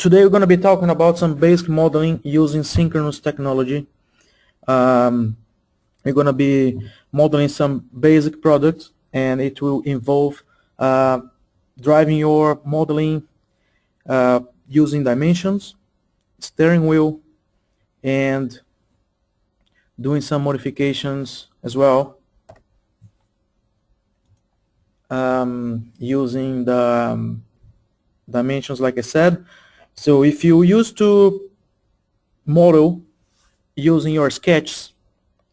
Today we're going to be talking about some basic modeling using synchronous technology. We're going to be modeling some basic products, and it will involve driving your modeling using dimensions, steering wheel, and doing some modifications as well using the dimensions like I said. So if you used to model using your sketches,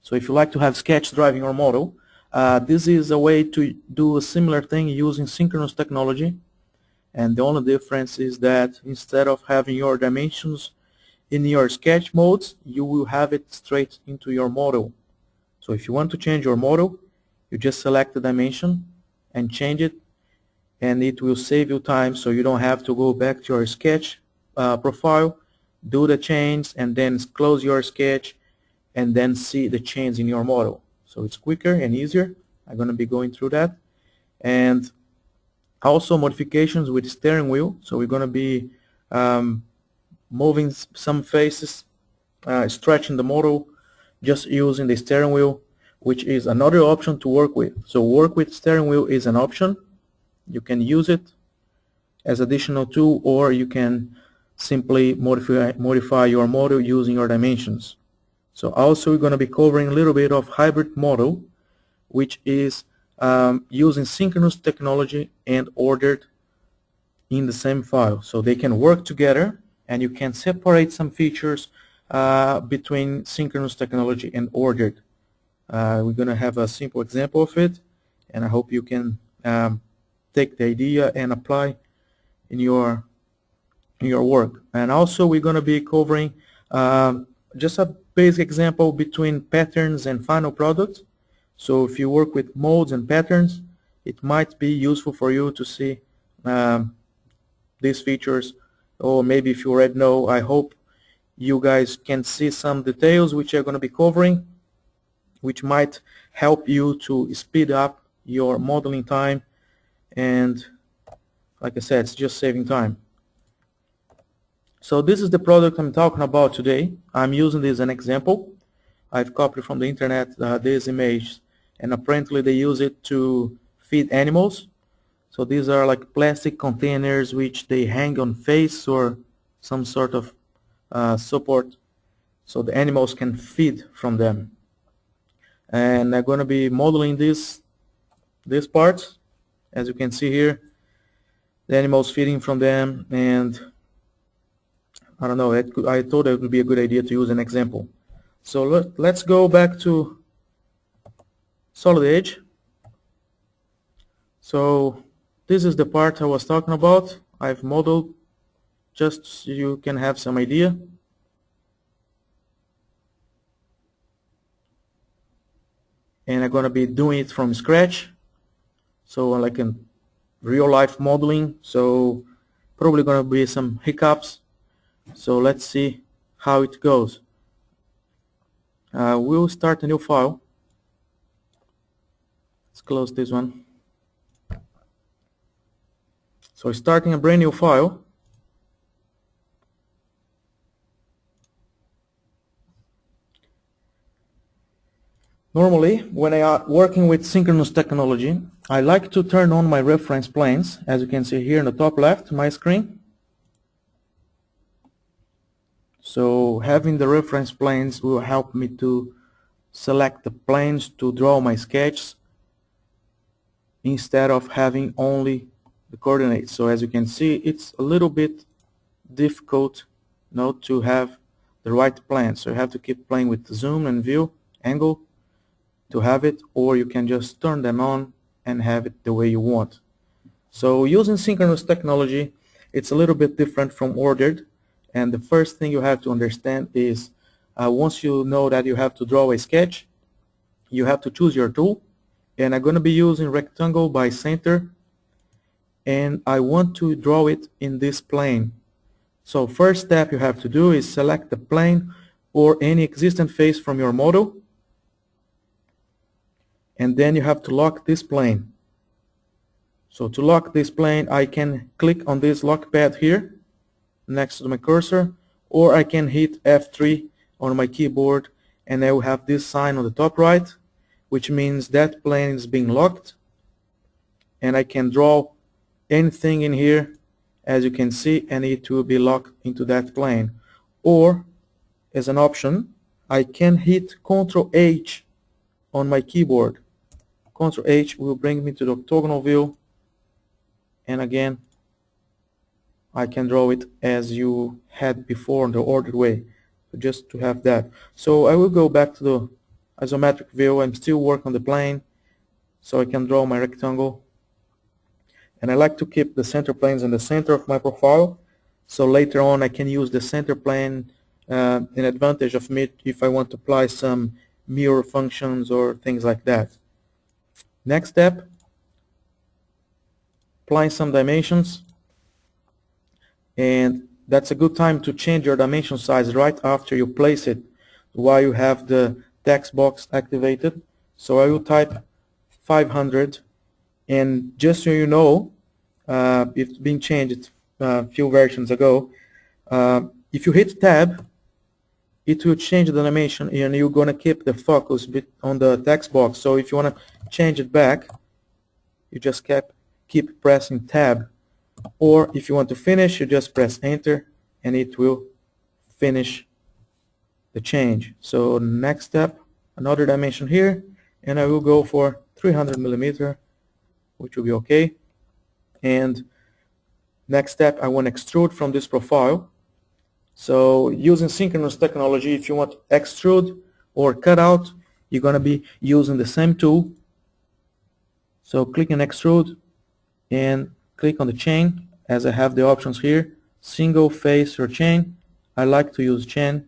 so if you like to have sketch driving your model, this is a way to do a similar thing using synchronous technology. And the only difference is that instead of having your dimensions in your sketch modes, you will have it straight into your model. So if you want to change your model, you just select the dimension and change it, and it will save you time, so you don't have to go back to your sketch profile, do the change, and then close your sketch and then see the change in your model. So it's quicker and easier. I'm going to be going through that. And also modifications with steering wheel. So we're going to be moving some faces, stretching the model just using the steering wheel, which is another option to work with. So work with steering wheel is an option. You can use it as additional tool, or you can simply modify your model using your dimensions. So also we're going to be covering a little bit of hybrid model, which is using synchronous technology and ordered in the same file. So they can work together, and you can separate some features between synchronous technology and ordered. We're going to have a simple example of it, and I hope you can take the idea and apply in your work. And also we're going to be covering just a basic example between patterns and final product. So if you work with modes and patterns, it might be useful for you to see these features, or maybe if you already know, I hope you guys can see some details which I'm going to be covering, which might help you to speed up your modeling time, and like I said, it's just saving time. So this is the product I'm talking about today. I'm using this as an example. I've copied from the internet this image, and apparently they use it to feed animals. So these are like plastic containers which they hang on face or some sort of support, so the animals can feed from them. And I'm going to be modeling this part. As you can see here, the animals feeding from them, and I don't know, I thought it would be a good idea to use an example. So let's go back to Solid Edge. So this is the part I was talking about. I've modeled just so you can have some idea. And I'm going to be doing it from scratch, so like in real life modeling, so probably going to be some hiccups. So let's see how it goes. We'll start a new file. Let's close this one. So starting a brand new file. Normally, when I am working with synchronous technology, I like to turn on my reference planes, as you can see here in the top left my screen. So having the reference planes will help me to select the planes to draw my sketches instead of having only the coordinates. So as you can see, it's a little bit difficult not to have the right plane. So you have to keep playing with the zoom and view angle to have it, or you can just turn them on and have it the way you want. So using synchronous technology, it's a little bit different from ordered. And the first thing you have to understand is once you know that you have to draw a sketch, you have to choose your tool. And I'm going to be using rectangle by center, and I want to draw it in this plane. So first step you have to do is select the plane or any existing face from your model, and then you have to lock this plane. So to lock this plane, I can click on this lock pad here, next to my cursor, or I can hit F3 on my keyboard and I will have this sign on the top right, which means that plane is being locked, and I can draw anything in here, as you can see, and it will be locked into that plane. Or as an option, I can hit Ctrl H on my keyboard. Ctrl H will bring me to the orthogonal view, and again I can draw it as you had before in the ordered way, just to have that. So I will go back to the isometric view. I'm still working on the plane, so I can draw my rectangle, and I like to keep the center planes in the center of my profile, so later on I can use the center plane in advantage of me if I want to apply some mirror functions or things like that. Next step, applying some dimensions, and that's a good time to change your dimension size right after you place it while you have the text box activated. So I will type 500, and just so you know, it's been changed a few versions ago. If you hit tab, it will change the dimension and you're going to keep the focus bit on the text box. So if you want to change it back, you just keep pressing tab, or if you want to finish, you just press enter and it will finish the change. So next step, another dimension here, and I will go for 300 millimeter, which will be okay. And next step, I want to extrude from this profile. So using synchronous technology, if you want to extrude or cut out, you're going to be using the same tool. So click on extrude and click on the chain, as I have the options here, single, face, or chain. I like to use chain,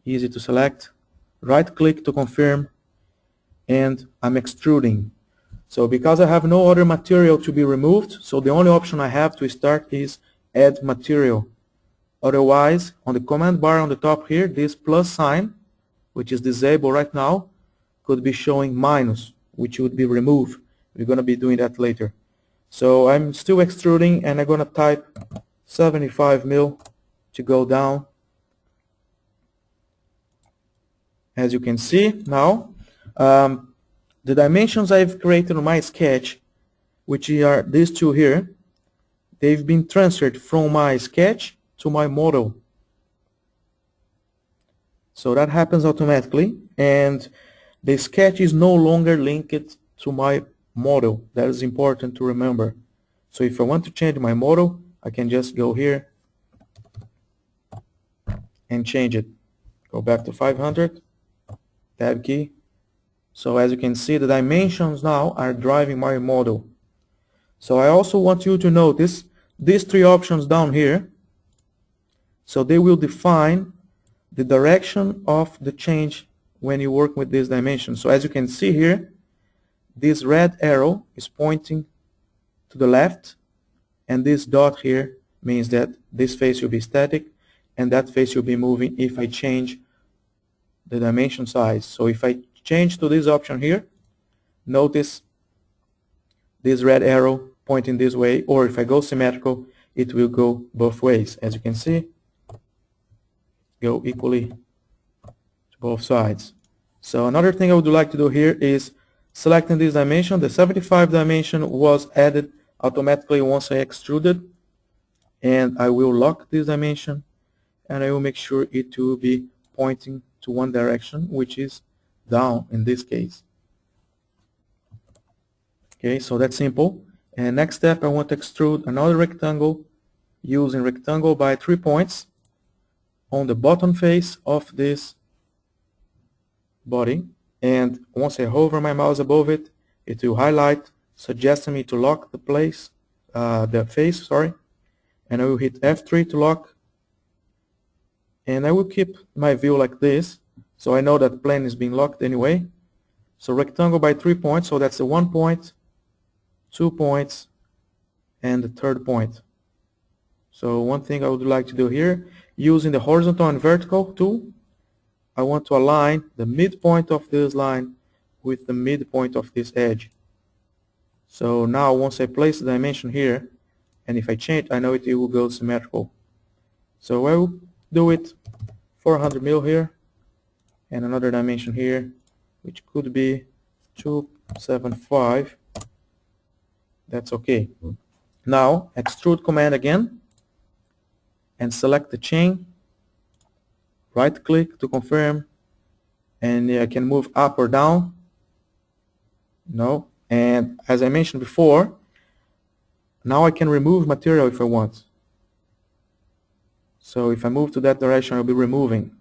easy to select. Right click to confirm, and I'm extruding. So because I have no other material to be removed, so the only option I have to start is add material. Otherwise, on the command bar on the top here, this plus sign, which is disabled right now, could be showing minus, which would be removed. We're going to be doing that later. So I'm still extruding, and I'm going to type 75 mil to go down. As you can see now, the dimensions I've created on my sketch, which are these two here, they've been transferred from my sketch to my model. So that happens automatically, and the sketch is no longer linked to my model. That is important to remember. So if I want to change my model, I can just go here and change it. Go back to 500, tab key. So as you can see, the dimensions now are driving my model. So I also want you to notice these three options down here. So they will define the direction of the change when you work with this dimension. So as you can see here, this red arrow is pointing to the left, and this dot here means that this face will be static and that face will be moving if I change the dimension size. So if I change to this option here, notice this red arrow pointing this way, or if I go symmetrical, it will go both ways. As you can see, go equally to both sides. So another thing I would like to do here is selecting this dimension. The 75 dimension was added automatically once I extruded, and I will lock this dimension, and I will make sure it will be pointing to one direction, which is down in this case. Okay, so that's simple. And next step, I want to extrude another rectangle using rectangle by 3 points on the bottom face of this body, and once I hover my mouse above it, it will highlight, suggesting me to lock the face, and I will hit F3 to lock, and I will keep my view like this, so I know that the plane is being locked anyway. So rectangle by 3 points, so that's the 1 point, 2 points, and the third point. So one thing I would like to do here, using the horizontal and vertical tool, I want to align the midpoint of this line with the midpoint of this edge. So now once I place the dimension here, and if I change, I know it will go symmetrical. So I will do it 400 mil here, and another dimension here, which could be 275. That's okay. Now extrude command again, and select the chain, right click to confirm, and I can move up or down. No, and as I mentioned before, now I can remove material if I want. So if I move to that direction, I'll be removing.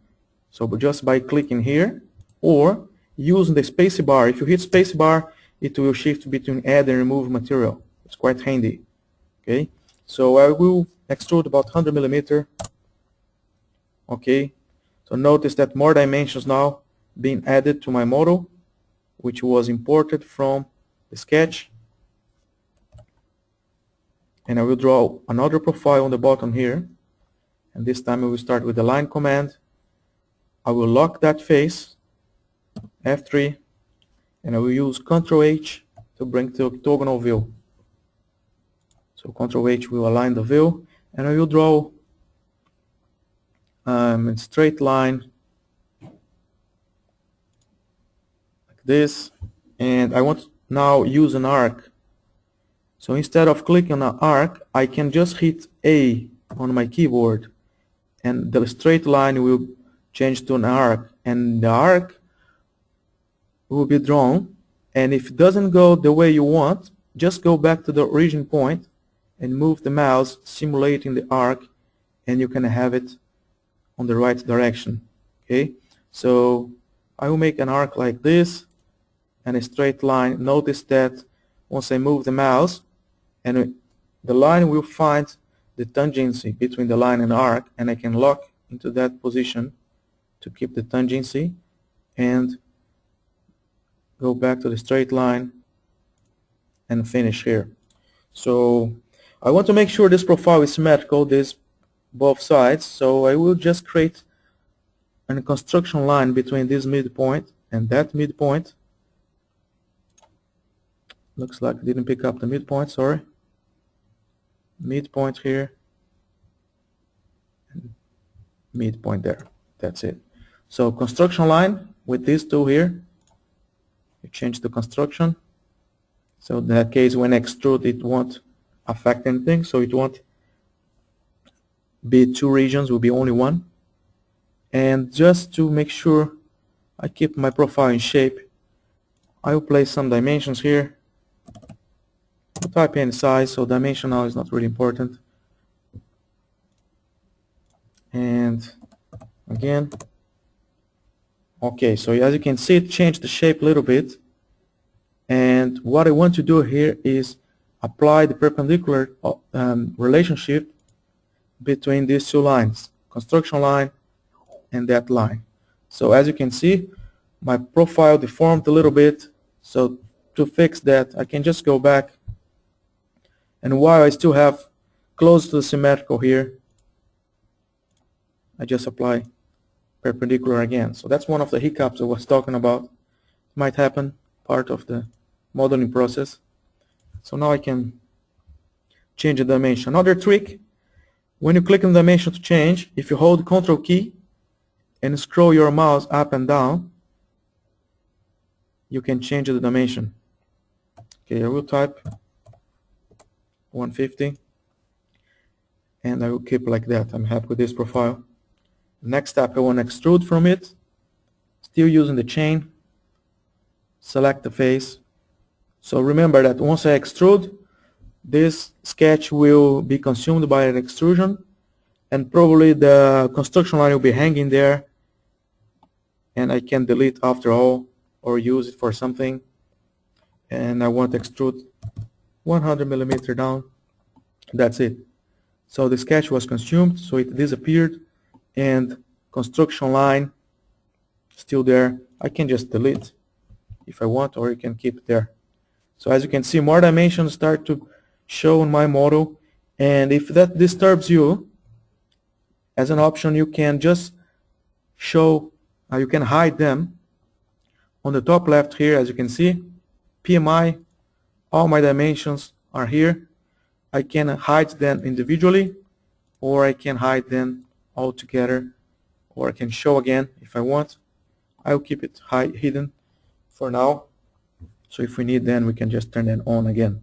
So just by clicking here, or using the space bar. If you hit space bar, it will shift between add and remove material. It's quite handy. Okay, so I will extrude about 100 millimeter. Okay, so notice that more dimensions now being added to my model, which was imported from the sketch. And I will draw another profile on the bottom here, and this time I will start with the line command. I will lock that face, F3, and I will use Ctrl H to bring the orthogonal view. So Ctrl H will align the view, and I will draw a straight line like this, and I want to now use an arc. So instead of clicking on an arc, I can just hit A on my keyboard, and the straight line will change to an arc, and the arc will be drawn. And if it doesn't go the way you want, just go back to the origin point and move the mouse simulating the arc, and you can have it on the right direction. Okay, so I will make an arc like this and a straight line. Notice that once I move the mouse, and the line will find the tangency between the line and arc, and I can lock into that position to keep the tangency and go back to the straight line and finish here. So I want to make sure this profile is symmetrical, this both sides, so I will just create a construction line between this midpoint and that midpoint. Looks like I didn't pick up the midpoint, sorry. Midpoint here, and midpoint there. That's it. So construction line with these two here. You change the construction. So in that case, when extrude, it won't affect anything. So it won't be two regions, will be only one. And just to make sure I keep my profile in shape, I will place some dimensions here. I'll type any size, so dimension now is not really important. And again, okay, so as you can see, it changed the shape a little bit. And what I want to do here is apply the perpendicular relationship between these two lines, construction line and that line. So as you can see, my profile deformed a little bit. So to fix that, I can just go back, and while I still have close to the symmetrical here, I just apply perpendicular again. So that's one of the hiccups I was talking about. It might happen, part of the modeling process. So now I can change the dimension. Another trick, when you click on the dimension to change, if you hold Ctrl key and scroll your mouse up and down, you can change the dimension. Okay, I will type 150, and I will keep like that. I'm happy with this profile. Next step, I want to extrude from it, still using the chain, select the face. So remember that once I extrude, this sketch will be consumed by an extrusion, and probably the construction line will be hanging there, and I can delete after all or use it for something. And I want to extrude 100 millimeter down. That's it. So the sketch was consumed, so it disappeared, and construction line still there. I can just delete if I want, or you can keep it there. So as you can see, more dimensions start to show in my model, and if that disturbs you, as an option, you can just show, you can hide them. On the top left here, as you can see, PMI, all my dimensions are here. I can hide them individually, or I can hide them all together, or I can show again if I want. I'll keep it hidden for now, so if we need, then we can just turn that on again.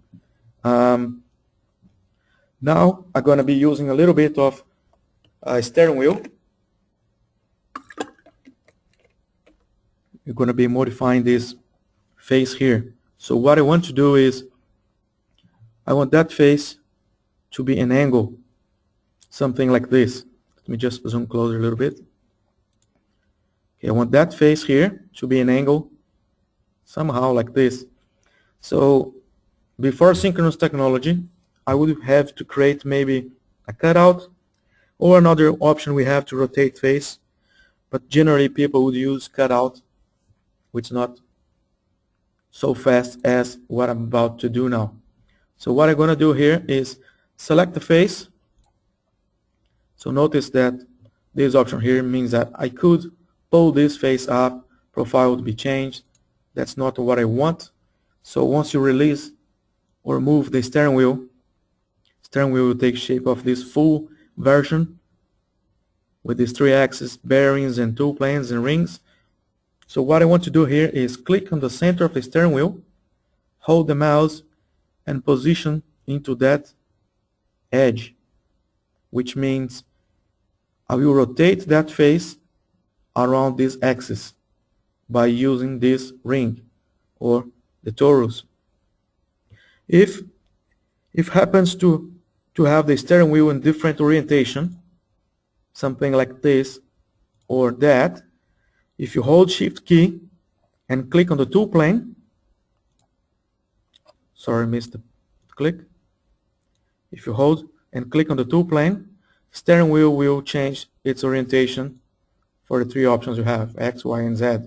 Now I'm going to be using a little bit of steering wheel. We're going to be modifying this face here. So what I want to do is, I want that face to be an angle, something like this. Let me just zoom closer a little bit. Okay, I want that face here to be an angle, somehow like this. So before Synchronous Technology, I would have to create maybe a cutout, or another option we have to rotate face, but generally people would use cutout, which is not so fast as what I'm about to do now. So what I'm going to do here is select the face. So notice that this option here means that I could pull this face up, profile would be changed. That's not what I want. So once you release or move the steering wheel will take shape of this full version with these 3 axes, bearings and 2 planes and rings. So what I want to do here is click on the center of the steering wheel, hold the mouse and position into that edge, which means I will rotate that face around this axis by using this ring or the torus. If happens to have the steering wheel in different orientation, something like this or that, if you hold Shift key and click on the tool plane, sorry, missed the click. If you hold and click on the tool plane, steering wheel will change its orientation for the 3 options you have, X, Y, and Z.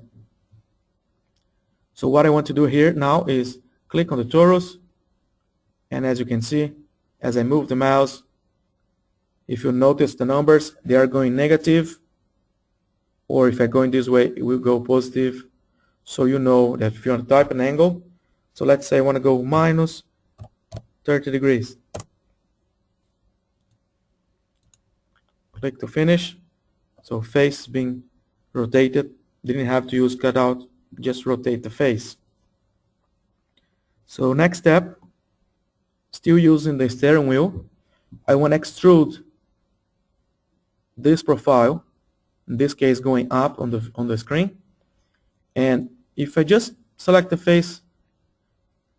So what I want to do here now is click on the torus, and as you can see, as I move the mouse, if you notice the numbers, they are going negative, or if I go in this way, it will go positive. So you know that if you want to type an angle, so let's say I want to go minus 30 degrees. Click to finish. So face being rotated, didn't have to use cutout, just rotate the face. So next step, still using the steering wheel, I want to extrude this profile, in this case going up on the screen. And if I just select the face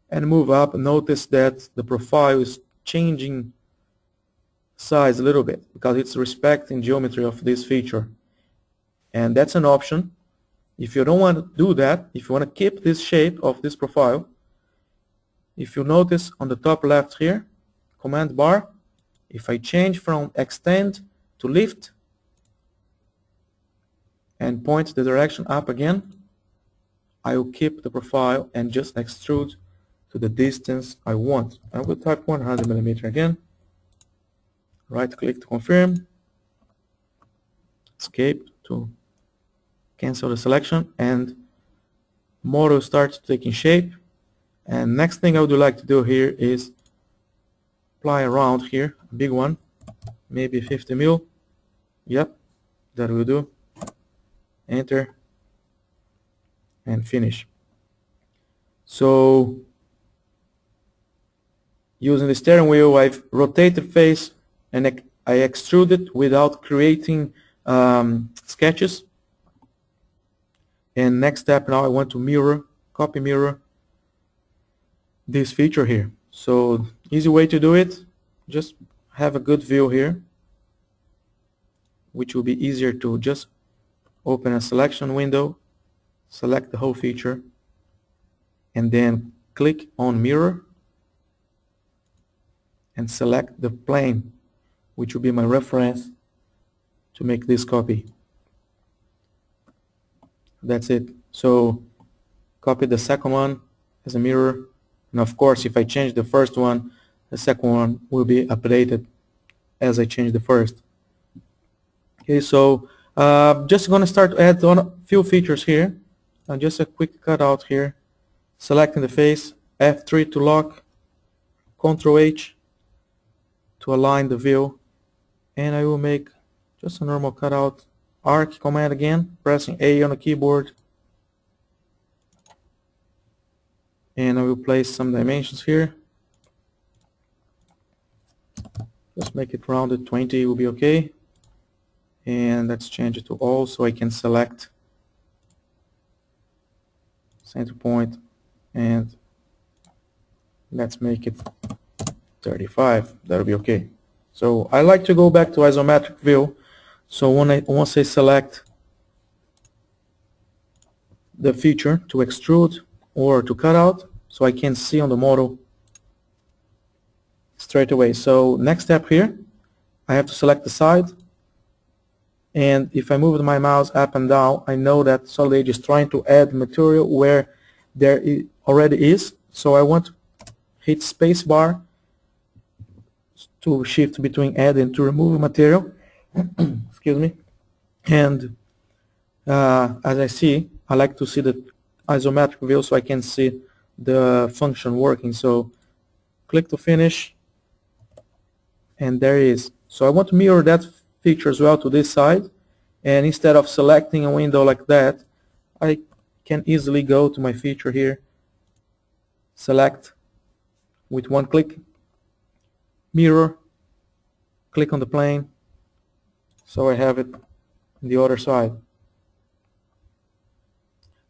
and move up, notice that the profile is changing size a little bit because it's respecting geometry of this feature. And that's an option. If you don't want to do that, if you want to keep this shape of this profile, if you notice on the top left here, command bar, if I change from extend to lift and point the direction up again, I will keep the profile and just extrude to the distance I want. I will type 100 millimeter again. Right click to confirm, escape to cancel the selection, and model starts taking shape. And next thing I would like to do here is apply a round here, a big one, maybe 50 mil. Yep, that will do. Enter and finish. So using the steering wheel, I've rotated face and I extrude it without creating sketches. And next step, now I want to mirror, copy mirror this feature here. So easy way to do it, just have a good view here, which will be easier to just open a selection window, select the whole feature, and then click on mirror and select the plane, which will be my reference to make this copy. That's it. So copy the second one as a mirror, and of course if I change the first one, the second one will be updated as I change the first. Okay, so just gonna start to add on a few features here. Just a quick cutout here, selecting the face, F3 to lock, Ctrl H to align the view, and I will make Just a normal cutout arc command again, pressing A on the keyboard. And I will place some dimensions here. Just make it rounded, 20 will be okay. And let's change it to all so I can select center point, and let's make it 35. That'll be okay. So I like to go back to isometric view. So once I select the feature to extrude or to cut out, so I can see on the model straight away. So next step here, I have to select the side, and if I move my mouse up and down, I know that Solid Edge is trying to add material where there already is. So I want to hit space bar to shift between add and to remove material. Excuse me. And as I see, I like to see the isometric view so I can see the function working. So click to finish, and there it is. So I want to mirror that feature as well to this side, and instead of selecting a window like that, I can easily go to my feature here, select with one click, mirror, click on the plane, so I have it on the other side.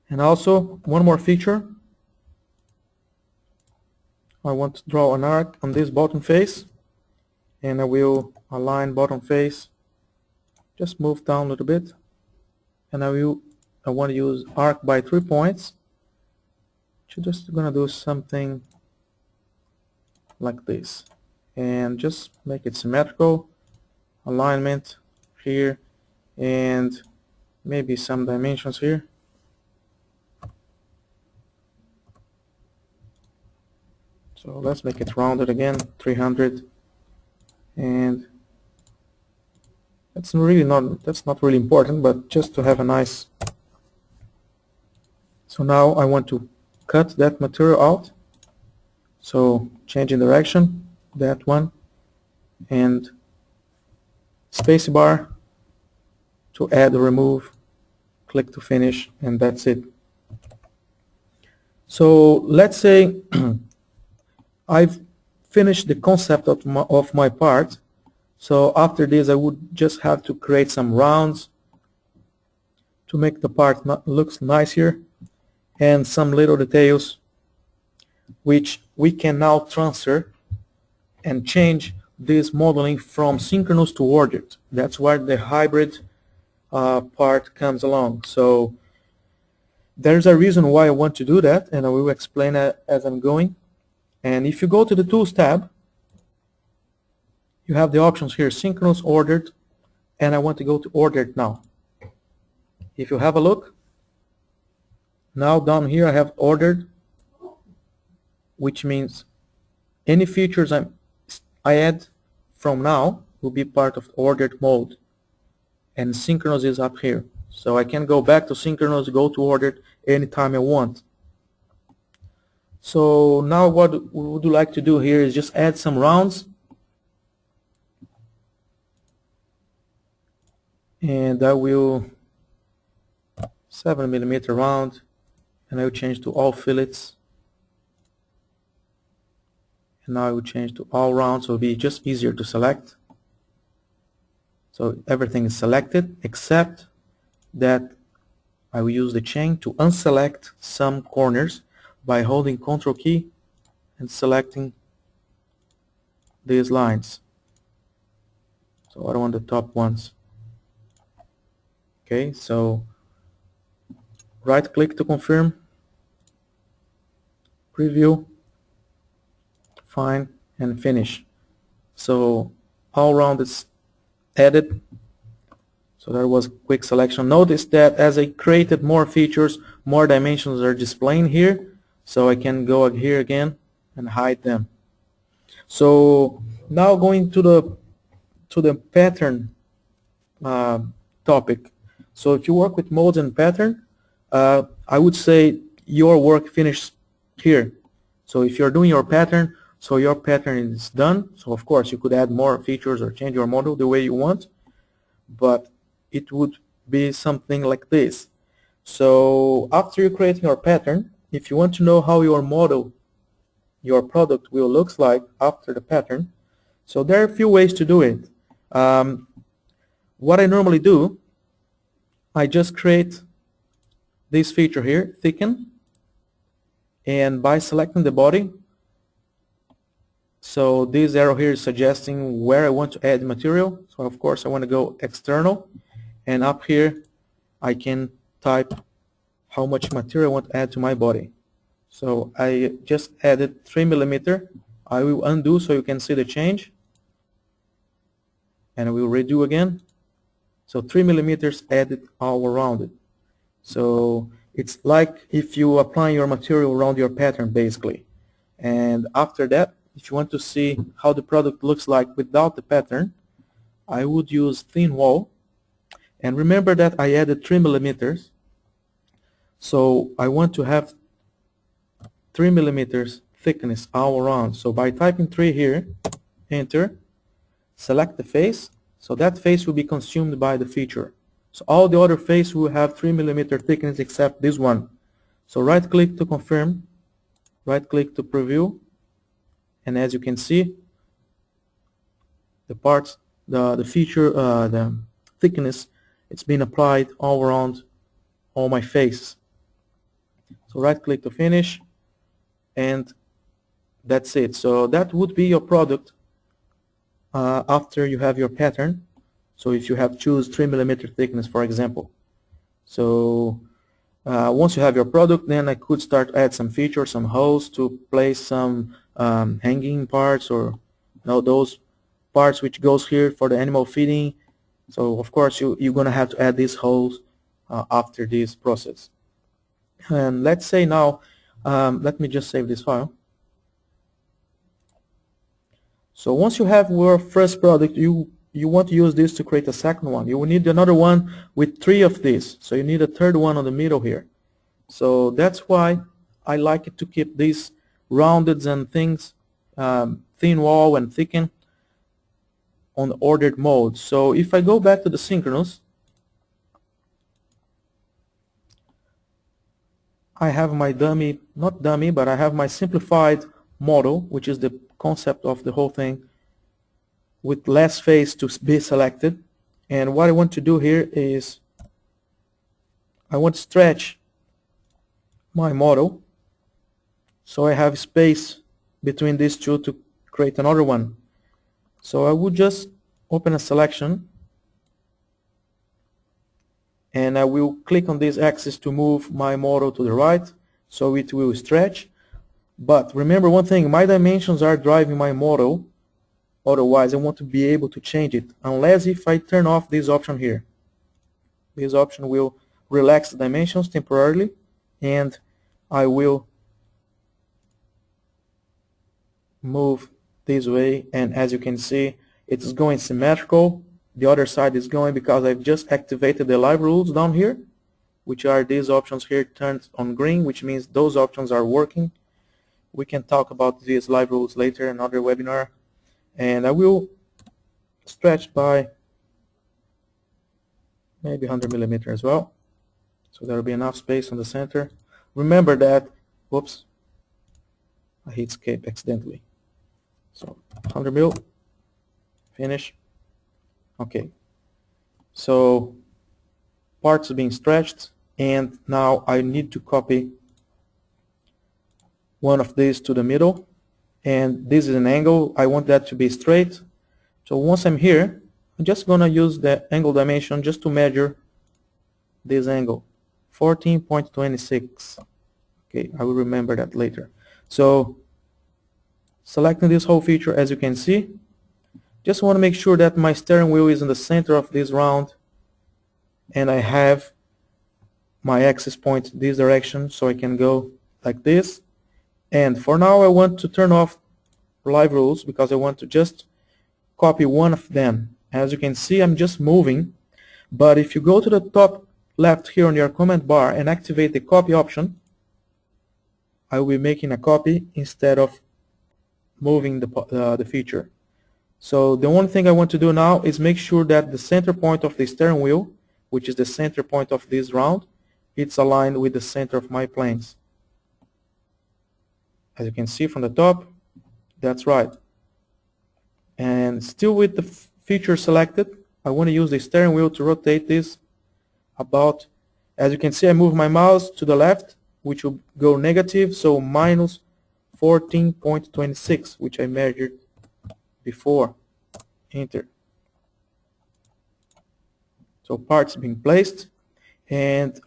And also one more feature, I want to draw an arc on this bottom face, and I will align bottom face, just move down a little bit, and I want to use arc by 3 points. Just gonna do something like this, and just make it symmetrical, alignment here, and maybe some dimensions here. So let's make it rounded again, 300, and that's not really important, but just to have a nice. So now I want to cut that material out. So changing direction, that one, and spacebar to add or remove, click to finish, and that's it. So let's say I've finished the concept of my part. So after this I would just have to create some rounds to make the part looks nicer, and some little details which we can now transfer and change this modeling from synchronous to ordered. That's where the hybrid part comes along. So there's a reason why I want to do that, and I will explain it as I'm going. And if you go to the Tools tab, you have the options here, synchronous, ordered, and I want to go to ordered now. If you have a look, now down here I have ordered, which means any features I add from now will be part of ordered mode, and synchronous is up here. So I can go back to synchronous, go to ordered anytime I want. So now what we would like to do here is just add some rounds, and I will 7mm round, and I will change to all fillets, and now I will change to all rounds, so it'll be just easier to select. So everything is selected except that I will use the chain to unselect some corners by holding Ctrl key and selecting these lines. So I don't want the top ones. Okay, so right click to confirm, preview, fine, and finish. So all round is added. So there was a quick selection. Notice that as I created more features, more dimensions are displaying here, so I can go here again and hide them. So now going to the pattern topic. So if you work with modes and pattern, I would say your work finished here. So if you're doing your pattern, so your pattern is done. So of course you could add more features or change your model the way you want. but it would be something like this. So after you create your pattern, if you want to know how your model, your product will looks like after the pattern, so there are a few ways to do it. What I normally do, I just create this feature here, thicken, and by selecting the body, so this arrow here is suggesting where I want to add material. So of course I want to go external, and up here I can type how much material I want to add to my body. So I just added 3 millimeter. I will undo so you can see the change, and I will redo again. So 3 millimeters added all around it. So it's like if you apply your material around your pattern basically. And after that, if you want to see how the product looks like without the pattern, I would use thin wall. And remember that I added 3 millimeters. So I want to have 3 millimeters thickness all around. So by typing 3 here, enter, select the face. So that face will be consumed by the feature. So all the other face will have 3 millimeter thickness except this one. So right click to confirm, right click to preview, and as you can see, the parts, the feature, the thickness, it's been applied all around all my face. So right click to finish, and that's it. So that would be your product after you have your pattern. So if you have choose 3 millimeter thickness, for example. So once you have your product, then I could start add some features, some holes to place some hanging parts, or those parts which goes here for the animal feeding. So of course you're gonna have to add these holes after this process. And let's say now, let me just save this file. So once you have your first product, you want to use this to create a second one. You will need another one with 3 of these. So you need a third one on the middle here. So that's why I like it to keep these rounded and things, thin wall and thicken, on ordered mode. So if I go back to the synchronous, I have my dummy, not dummy, but I have my simplified model, which is the concept of the whole thing, with less face to be selected. And what I want to do here is I want to stretch my model so I have space between these two to create another one. So I would just open a selection, and I will click on this axis to move my model to the right so it will stretch. But remember one thing, my dimensions are driving my model. Otherwise, I want to be able to change it, unless if I turn off this option here. This option will relax the dimensions temporarily, and I will move this way, and as you can see, it's going symmetrical. The other side is going because I've just activated the live rules down here, which are these options here turned on green, which means those options are working. We can talk about these live rules later in another webinar. And I will stretch by maybe 100 millimeter as well, so there will be enough space on the center. Remember that, whoops, I hit escape accidentally. So 100 mil, finish. Okay, so parts are being stretched, and now I need to copy one of these to the middle, and this is an angle. I want that to be straight. So once I'm here, I'm just gonna use the angle dimension just to measure this angle, 14.26. Okay, I will remember that later. So selecting this whole feature, as you can see, just want to make sure that my steering wheel is in the center of this round, and I have my axis point this direction, so I can go like this. And for now I want to turn off live rules because I want to just copy one of them. As you can see, I'm just moving, but if you go to the top left here on your command bar and activate the copy option, I will be making a copy instead of moving the feature. So the only thing I want to do now is make sure that the center point of the steering wheel, which is the center point of this round, it's aligned with the center of my planes. As you can see from the top, that's right. And still with the feature selected, I want to use the steering wheel to rotate this about, as you can see, I move my mouse to the left, which will go negative, so minus 14.26, which I measured before. Enter. So parts being placed, and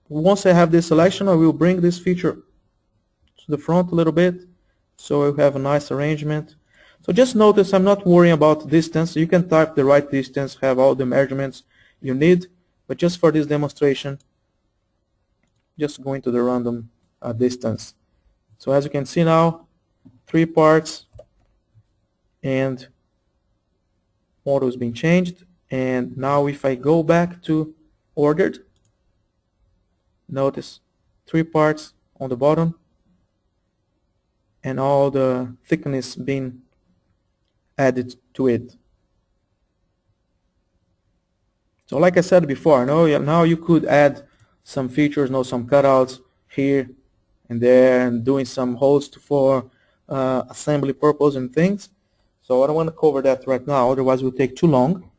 once I have this selection, I will bring this feature to the front a little bit, so I have a nice arrangement. So just notice I'm not worrying about distance. You can type the right distance, have all the measurements you need, but just for this demonstration, just going to the random distance. So as you can see now, 3 parts, and model is being changed. And now if I go back to ordered, notice 3 parts on the bottom and all the thickness being added to it. So like I said before, now you could add some features, some cutouts here and there, and doing some holes for assembly purpose and things. So I don't want to cover that right now, otherwise it will take too long.